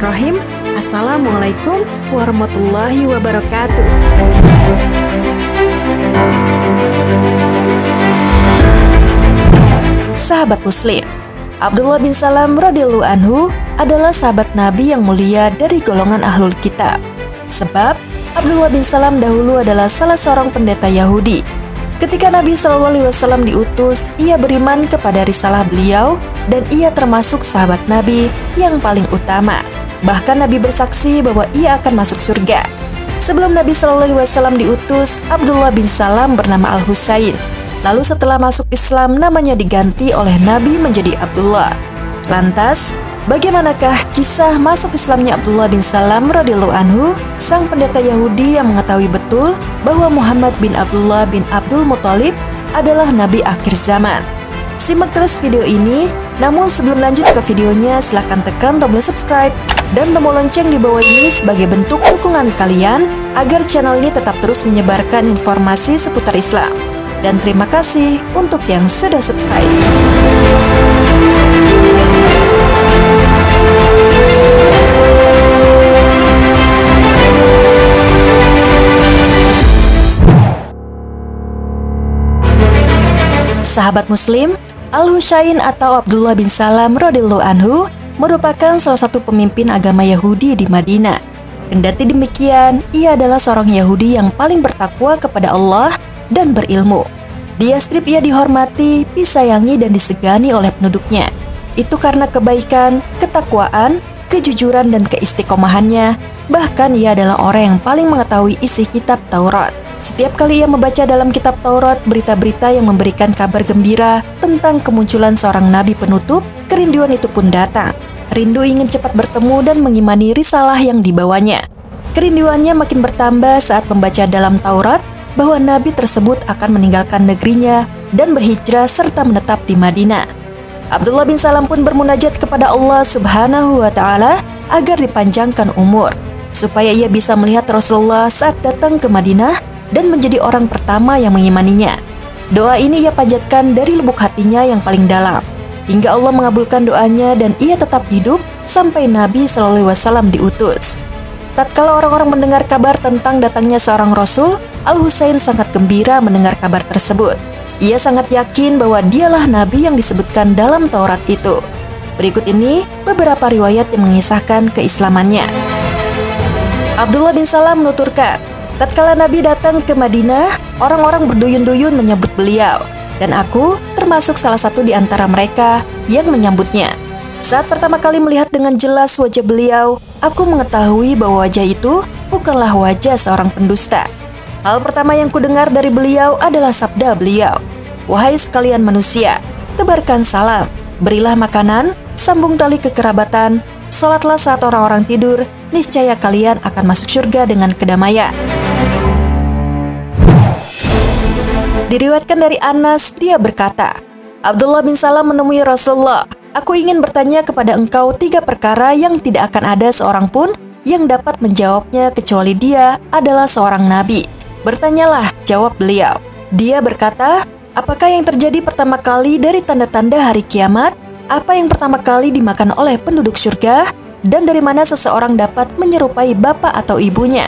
Bismillahirrahmanirrahim. Assalamualaikum warahmatullahi wabarakatuh. Sahabat Muslim, Abdullah bin Salam radhiyallahu anhu adalah sahabat Nabi yang mulia dari golongan Ahlul Kitab. Sebab Abdullah bin Salam dahulu adalah salah seorang pendeta Yahudi. Ketika Nabi SAW diutus, ia beriman kepada risalah beliau dan ia termasuk sahabat Nabi yang paling utama. Bahkan Nabi bersaksi bahwa ia akan masuk surga. Sebelum Nabi SAW diutus, Abdullah bin Salam bernama Al-Husain. Lalu setelah masuk Islam, namanya diganti oleh Nabi menjadi Abdullah. Lantas, bagaimanakah kisah masuk Islamnya Abdullah bin Salam radhiyallahu anhu, sang pendeta Yahudi yang mengetahui betul bahwa Muhammad bin Abdullah bin Abdul Muthalib adalah Nabi akhir zaman? Simak terus video ini. Namun sebelum lanjut ke videonya, silahkan tekan tombol subscribe dan tombol lonceng di bawah ini sebagai bentuk dukungan kalian agar channel ini tetap terus menyebarkan informasi seputar Islam. Dan terima kasih untuk yang sudah subscribe. Sahabat Muslim, Al-Husain atau Abdullah bin Salam radhiyallahu anhu merupakan salah satu pemimpin agama Yahudi di Madinah. Kendati demikian, ia adalah seorang Yahudi yang paling bertakwa kepada Allah dan berilmu. Di Yastrib ia dihormati, disayangi dan disegani oleh penduduknya. Itu karena kebaikan, ketakwaan, kejujuran dan keistiqomahannya. Bahkan ia adalah orang yang paling mengetahui isi kitab Taurat. Setiap kali ia membaca dalam kitab Taurat berita-berita yang memberikan kabar gembira tentang kemunculan seorang nabi penutup, kerinduan itu pun datang. Rindu ingin cepat bertemu dan mengimani risalah yang dibawanya. Kerinduannya makin bertambah saat membaca dalam Taurat bahwa nabi tersebut akan meninggalkan negerinya dan berhijrah serta menetap di Madinah. Abdullah bin Salam pun bermunajat kepada Allah Subhanahu wa Ta'ala agar dipanjangkan umur, supaya ia bisa melihat Rasulullah saat datang ke Madinah dan menjadi orang pertama yang mengimaninya. Doa ini ia panjatkan dari lubuk hatinya yang paling dalam, hingga Allah mengabulkan doanya dan ia tetap hidup sampai Nabi SAW diutus. Tatkala orang-orang mendengar kabar tentang datangnya seorang Rasul, Al-Husain sangat gembira mendengar kabar tersebut. Ia sangat yakin bahwa dialah Nabi yang disebutkan dalam Taurat itu. Berikut ini beberapa riwayat yang mengisahkan keislamannya. Abdullah bin Salam menuturkan, tatkala Nabi datang ke Madinah, orang-orang berduyun-duyun menyambut beliau, dan aku termasuk salah satu di antara mereka yang menyambutnya. Saat pertama kali melihat dengan jelas wajah beliau, aku mengetahui bahwa wajah itu bukanlah wajah seorang pendusta. Hal pertama yang kudengar dari beliau adalah sabda beliau, "Wahai sekalian manusia, tebarkan salam, berilah makanan, sambung tali kekerabatan, sholatlah saat orang-orang tidur, niscaya kalian akan masuk surga dengan kedamaian." Diriwayatkan dari Anas, dia berkata, Abdullah bin Salam menemui Rasulullah, "Aku ingin bertanya kepada engkau 3 perkara yang tidak akan ada seorang pun yang dapat menjawabnya kecuali dia adalah seorang nabi." "Bertanyalah," jawab beliau. Dia berkata, "Apakah yang terjadi pertama kali dari tanda-tanda hari kiamat? Apa yang pertama kali dimakan oleh penduduk surga? Dan dari mana seseorang dapat menyerupai bapak atau ibunya?"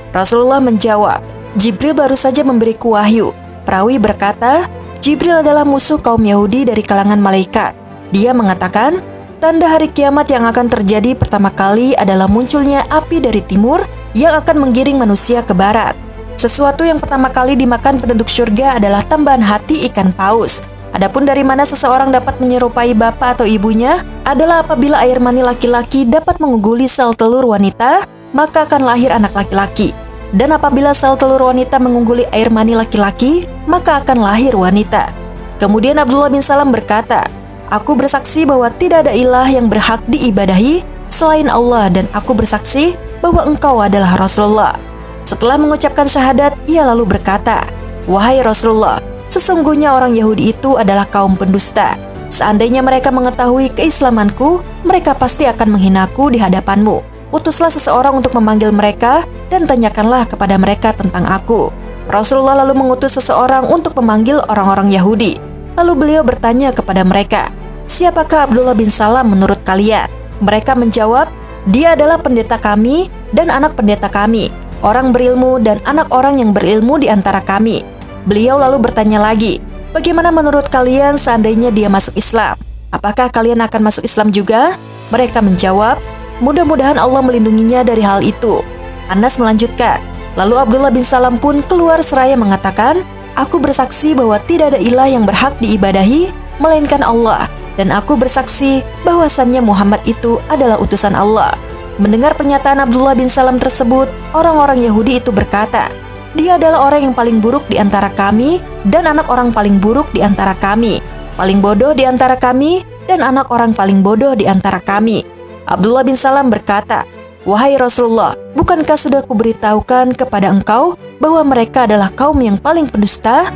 Rasulullah menjawab, "Jibril baru saja memberiku wahyu." Perawi berkata, Jibril adalah musuh kaum Yahudi dari kalangan malaikat. Dia mengatakan, tanda hari kiamat yang akan terjadi pertama kali adalah munculnya api dari timur yang akan menggiring manusia ke barat. Sesuatu yang pertama kali dimakan penduduk surga adalah tambahan hati ikan paus. Adapun dari mana seseorang dapat menyerupai bapak atau ibunya adalah apabila air mani laki-laki dapat mengungguli sel telur wanita, maka akan lahir anak laki-laki. Dan apabila sel telur wanita mengungguli air mani laki-laki, maka akan lahir wanita. Kemudian Abdullah bin Salam berkata, "Aku bersaksi bahwa tidak ada ilah yang berhak diibadahi selain Allah dan aku bersaksi bahwa engkau adalah Rasulullah." Setelah mengucapkan syahadat, ia lalu berkata, "Wahai Rasulullah, sesungguhnya orang Yahudi itu adalah kaum pendusta. Seandainya mereka mengetahui keislamanku, mereka pasti akan menghinaku di hadapanmu. Utuslah seseorang untuk memanggil mereka dan tanyakanlah kepada mereka tentang aku." Rasulullah lalu mengutus seseorang untuk memanggil orang-orang Yahudi. Lalu beliau bertanya kepada mereka, "Siapakah Abdullah bin Salam menurut kalian?" Mereka menjawab, Dia adalah pendeta kami dan anak pendeta kami, orang berilmu dan anak orang yang berilmu di antara kami." Beliau lalu bertanya lagi, "Bagaimana menurut kalian seandainya dia masuk Islam? Apakah kalian akan masuk Islam juga?" Mereka menjawab, "Mudah-mudahan Allah melindunginya dari hal itu." Anas melanjutkan, lalu Abdullah bin Salam pun keluar seraya mengatakan, "Aku bersaksi bahwa tidak ada ilah yang berhak diibadahi melainkan Allah, dan aku bersaksi bahwasannya Muhammad itu adalah utusan Allah." Mendengar pernyataan Abdullah bin Salam tersebut, orang-orang Yahudi itu berkata, "Dia adalah orang yang paling buruk di antara kami dan anak orang paling buruk di antara kami, paling bodoh di antara kami dan anak orang paling bodoh di antara kami." Abdullah bin Salam berkata, "Wahai Rasulullah, bukankah sudah kuberitahukan kepada engkau bahwa mereka adalah kaum yang paling pendusta?"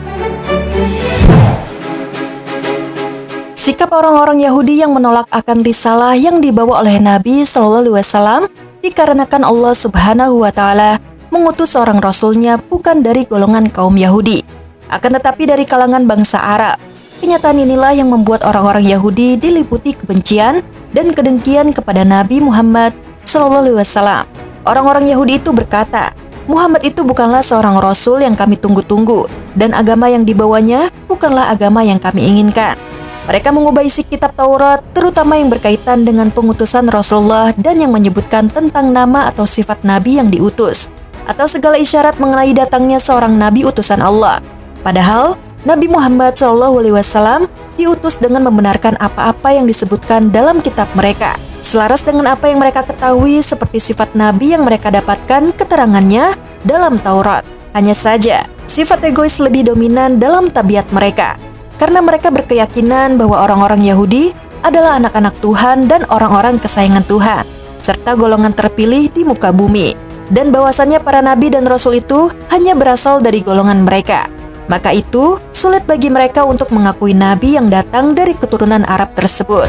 Sikap orang-orang Yahudi yang menolak akan risalah yang dibawa oleh Nabi Shallallahu Alaihi Wasallam dikarenakan Allah Subhanahu Wa Taala mengutus seorang rasulnya bukan dari golongan kaum Yahudi, akan tetapi dari kalangan bangsa Arab. Kenyataan inilah yang membuat orang-orang Yahudi diliputi kebencian dan kedengkian kepada Nabi Muhammad Shallallahu Alaihi Wasallam. Orang-orang Yahudi itu berkata, "Muhammad itu bukanlah seorang rasul yang kami tunggu-tunggu, dan agama yang dibawanya bukanlah agama yang kami inginkan." Mereka mengubah isi kitab Taurat, terutama yang berkaitan dengan pengutusan Rasulullah dan yang menyebutkan tentang nama atau sifat Nabi yang diutus, atau segala isyarat mengenai datangnya seorang Nabi utusan Allah. Padahal, Nabi Muhammad SAW diutus dengan membenarkan apa-apa yang disebutkan dalam kitab mereka, selaras dengan apa yang mereka ketahui seperti sifat Nabi yang mereka dapatkan keterangannya dalam Taurat. Hanya saja, sifat egois lebih dominan dalam tabiat mereka, karena mereka berkeyakinan bahwa orang-orang Yahudi adalah anak-anak Tuhan dan orang-orang kesayangan Tuhan, serta golongan terpilih di muka bumi, dan bahwasannya para nabi dan rasul itu hanya berasal dari golongan mereka. Maka itu sulit bagi mereka untuk mengakui nabi yang datang dari keturunan Arab tersebut.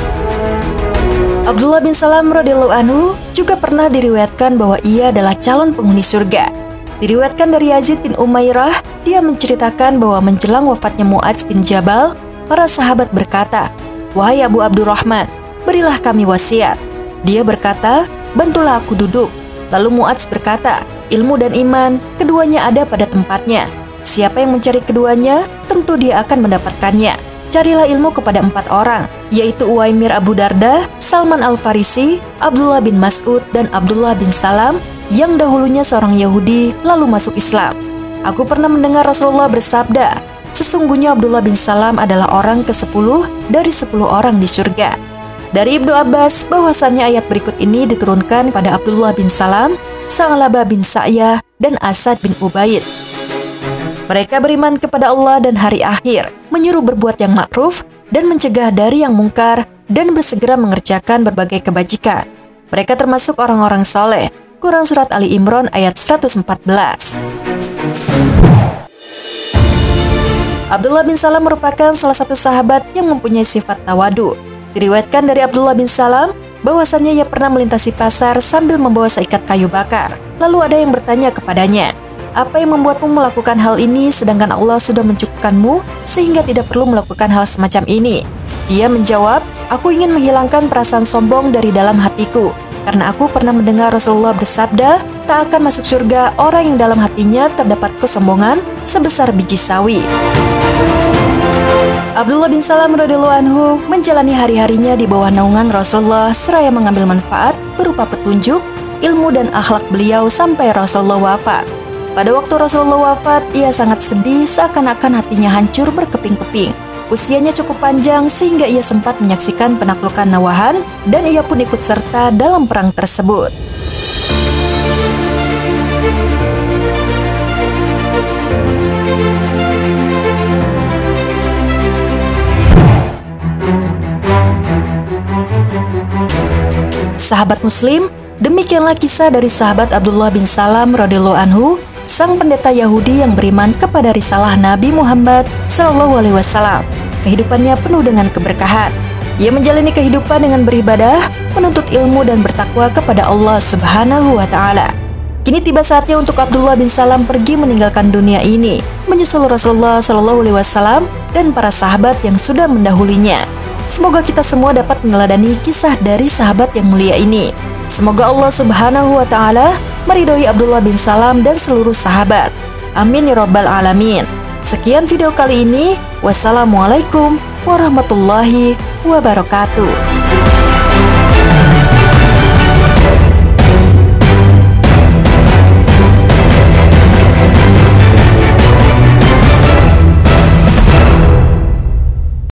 Abdullah bin Salam radhiyallahu anhu juga pernah diriwayatkan bahwa ia adalah calon penghuni surga. Diriwayatkan dari Yazid bin Umairah, dia menceritakan bahwa menjelang wafatnya Mu'adz bin Jabal, para sahabat berkata, "Wahai Abu Abdurrahman, berilah kami wasiat." Dia berkata, "Bantulah aku duduk." Lalu Mu'adz berkata, "Ilmu dan iman, keduanya ada pada tempatnya. Siapa yang mencari keduanya, tentu dia akan mendapatkannya. Carilah ilmu kepada 4 orang, yaitu Uwaimir Abu Darda, Salman Al-Farisi, Abdullah bin Mas'ud, dan Abdullah bin Salam, yang dahulunya seorang Yahudi lalu masuk Islam. Aku pernah mendengar Rasulullah bersabda, sesungguhnya Abdullah bin Salam adalah orang ke-10 dari 10 orang di surga." Dari Ibnu Abbas bahwasannya ayat berikut ini diturunkan pada Abdullah bin Salam, Sa'labah bin Sa'yah, dan Asad bin Ubaid. Mereka beriman kepada Allah dan hari akhir, menyuruh berbuat yang ma'ruf dan mencegah dari yang mungkar, dan bersegera mengerjakan berbagai kebajikan. Mereka termasuk orang-orang soleh. Quran Surat Ali Imran ayat 114. Abdullah bin Salam merupakan salah satu sahabat yang mempunyai sifat tawadu. Diriwayatkan dari Abdullah bin Salam bahwasannya ia pernah melintasi pasar sambil membawa seikat kayu bakar. Lalu ada yang bertanya kepadanya, "Apa yang membuatmu melakukan hal ini sedangkan Allah sudah mencukupkanmu sehingga tidak perlu melakukan hal semacam ini?" Dia menjawab, "Aku ingin menghilangkan perasaan sombong dari dalam hatiku. Karena aku pernah mendengar Rasulullah bersabda, tak akan masuk surga orang yang dalam hatinya terdapat kesombongan sebesar biji sawi." Abdullah bin Salam radhiyallahu anhu menjalani hari-harinya di bawah naungan Rasulullah seraya mengambil manfaat berupa petunjuk, ilmu dan akhlak beliau sampai Rasulullah wafat. Pada waktu Rasulullah wafat, ia sangat sedih seakan-akan hatinya hancur berkeping-keping. Usianya cukup panjang sehingga ia sempat menyaksikan penaklukan Nawahan dan ia pun ikut serta dalam perang tersebut. Sahabat Muslim, demikianlah kisah dari sahabat Abdullah bin Salam radhiyallahu anhu, sang pendeta Yahudi yang beriman kepada risalah Nabi Muhammad SAW. Kehidupannya penuh dengan keberkahan. Ia menjalani kehidupan dengan beribadah, menuntut ilmu dan bertakwa kepada Allah Subhanahu wa Ta'ala. Kini tiba saatnya untuk Abdullah bin Salam pergi meninggalkan dunia ini, menyusul Rasulullah SAW dan para sahabat yang sudah mendahulinya. Semoga kita semua dapat meneladani kisah dari sahabat yang mulia ini. Semoga Allah Subhanahu wa Ta'ala meridhoi Abdullah bin Salam dan seluruh sahabat. Amin ya Rabbal 'Alamin. Sekian video kali ini. Wassalamualaikum warahmatullahi wabarakatuh.